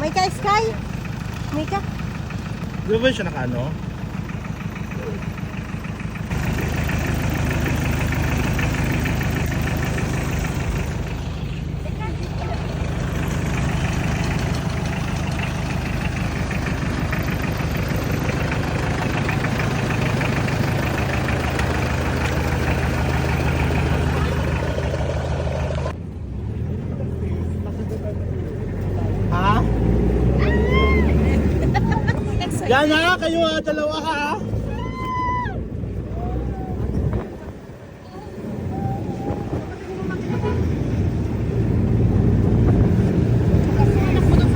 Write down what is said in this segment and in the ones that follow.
May ka-sky? May ka? Di ba siya naka-ano? Ha? Yan ha, kayo ha, dalawa ha.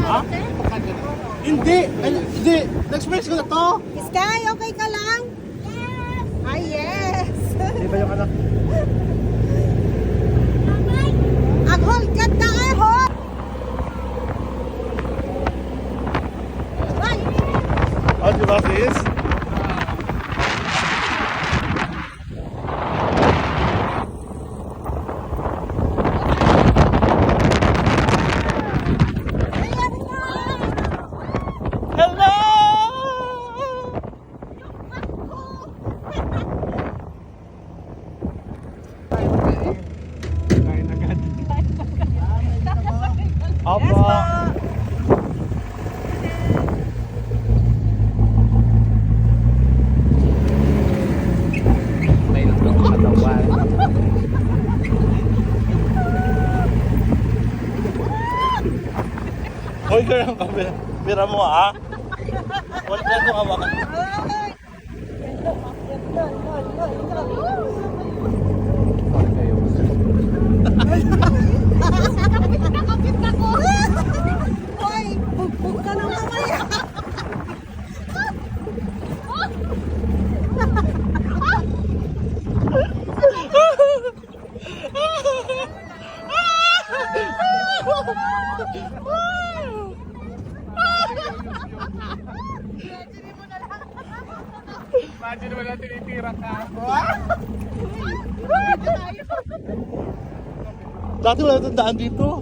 Ha? Hindi, hindi. Na-express ko na to. Sky, okay ka lang? Yes! Ay, yes! Di ba yung anak? Aghol, kat na ahol! Ay! Oh, di ba sis? Hello! Opo. May nagtong katawan. Hoy, girl, pira mo ha? Wala na itong hawakan. Ay! Nakapit na ko! Hoy! Bugbog ka na mamaya! Imagine mo lang tinitira ka. Dati wala itong daan dito.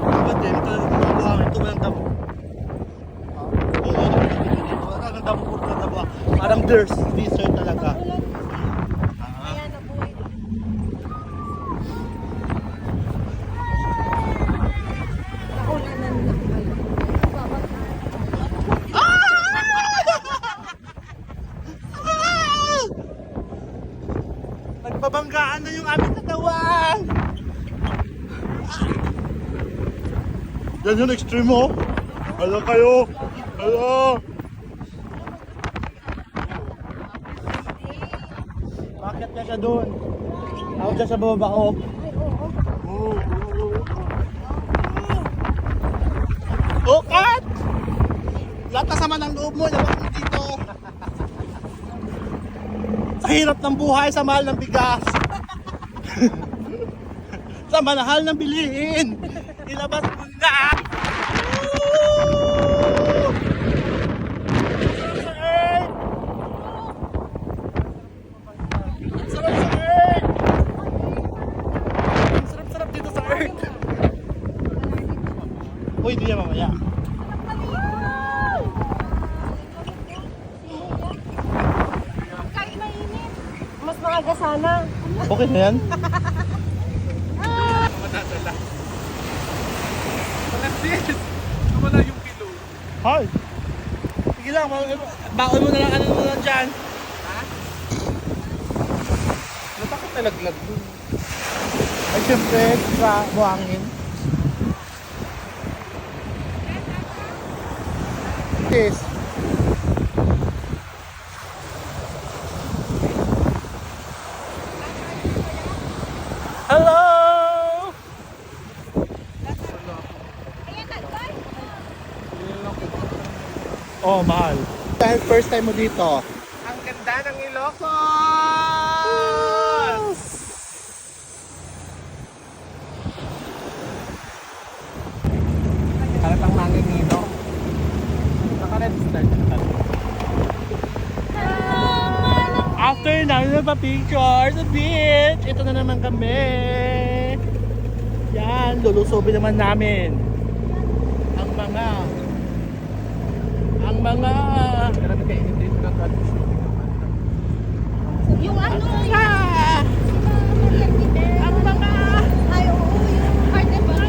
Dapat din, ito yung buhangin, ito walang damo. Walang damo, puro na damo. Parang desert talaga. Ayan, nabuhay. Naulanan na. Nagbabanggaan na yung aming katawan! Yan yung extreme mo. Hala kayo! Hala! Bakit ka siya doon? Ako dyan sa baba ko. Oh, cut! Lahat na sama ng loob mo, labas mo dito. Sa hirap ng buhay, sa mahal ng bigas. Sa mahal ng bilihin. Ilabas mo na. Sarap sa earth. Ang sarap-sarap dito sa earth. Uy, hindi yan mamaya. Mas maaga sana. Okay na yan? Madadala. Malagsis! Wala yung kilo. Hi! Sige lang, baon mo na lang ano mo lang dyan. Bakit nalaglag dun? Ay, syempre, sa buhangin. Yes. Hello! Oh, mahal. Dahil first time mo dito. Ang ganda ng Ilocos! namin magpa-picture sa beach. Ito na naman kami. Yan, lulusubin naman namin. Ang mga Grabe kayo, hindi ko na Yung ano, ang mga ay, oo, yung carnival.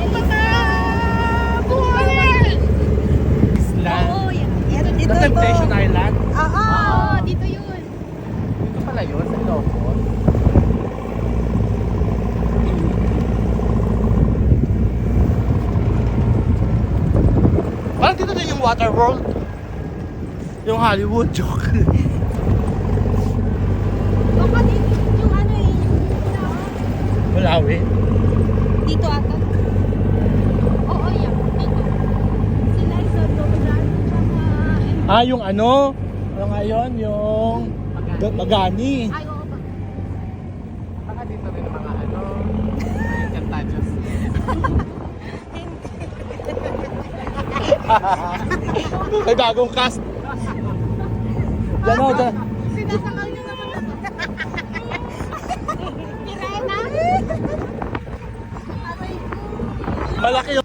isla. Oo, yan. Dito The Temptation Island. Oo, Dito yun. Dito pala yun, sa Ilocos. Parang dito din yung Water World. Yung Hollywood joke. baka dito yung ano eh. Malawi. Dito ata. Oo, yan. Dito. Sila sa Dogan. Ah, yung ano? Ano nga yun? Yung Magani. Ay, oo ba? Baka dito rin ang mga ano, mga Encantados. May bagong cast. Yan o, dyan. Sinasakal nyo naman ako. Sirena? Malaki yung...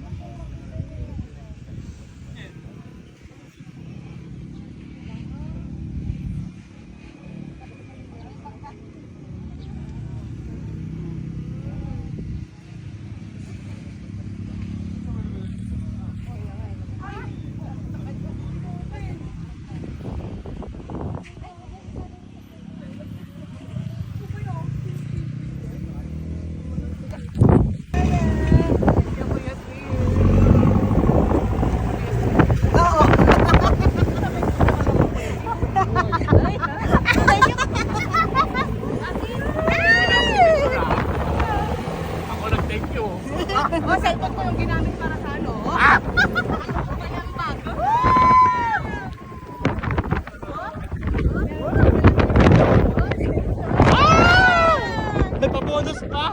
Oo. Ako nag-thank you. O, cellphone ko yung ginamit para sa ano? Walang bago. May pabonus pa.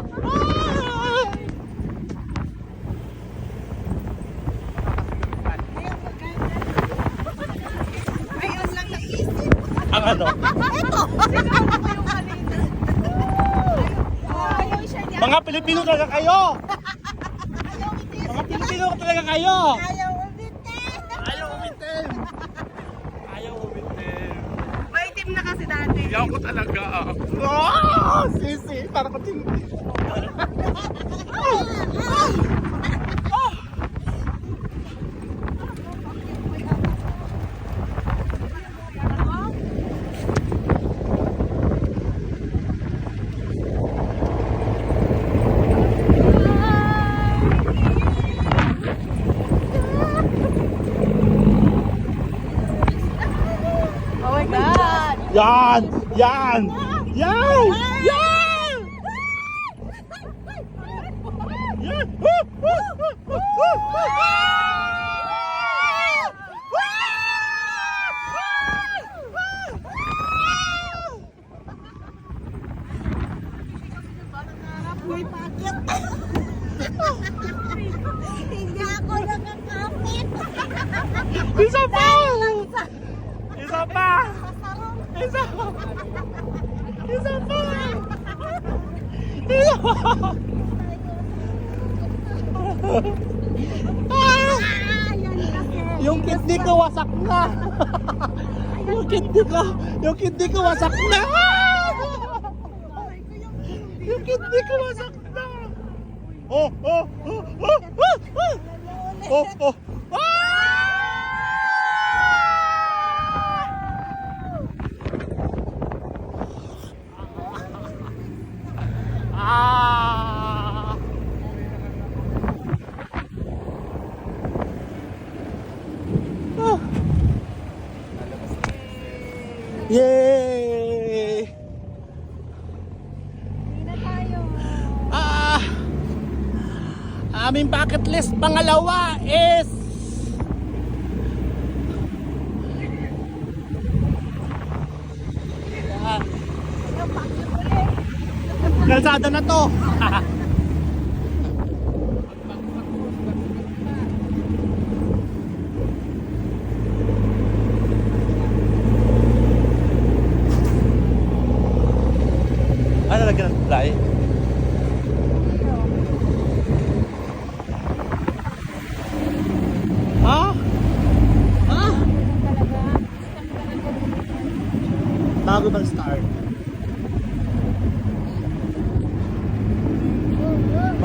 Ngayon lang naisip. Ang ano? Ito. Sinama ko yung kanina. Ayaw siya niya. Mga Pilipino talaga kayo. Mga Pilipino talaga kayo. Ayaw umitin. Ayaw umitim. Ayaw umitim. Maitim na kasi dati. Hindi ako talaga. Oh, sisi. Para ko ting... Oh my God. Yan! Yan! Yan! Yan! Yan! May packet. Hindi ako nakakapit. Isa pa! Isa pa! Masarap. Isa pa! Isa pa! Isa pa! Ah! Yan kasi. Yung kidney ko wasak na! Yung kidney ko wasak na! Yung kidney ko wasak na! Oh, oh, oh, oh, oh, oh! Oh, oh! Ah! Ah! Yay! Hindi na tayo. Ah! Aming bucket list pangalawa is kalsada na to.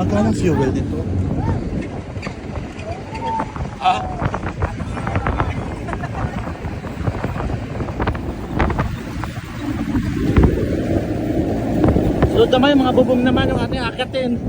Magkano ang fuel dito? Ah? So damay mga bubong naman yung ating akatin.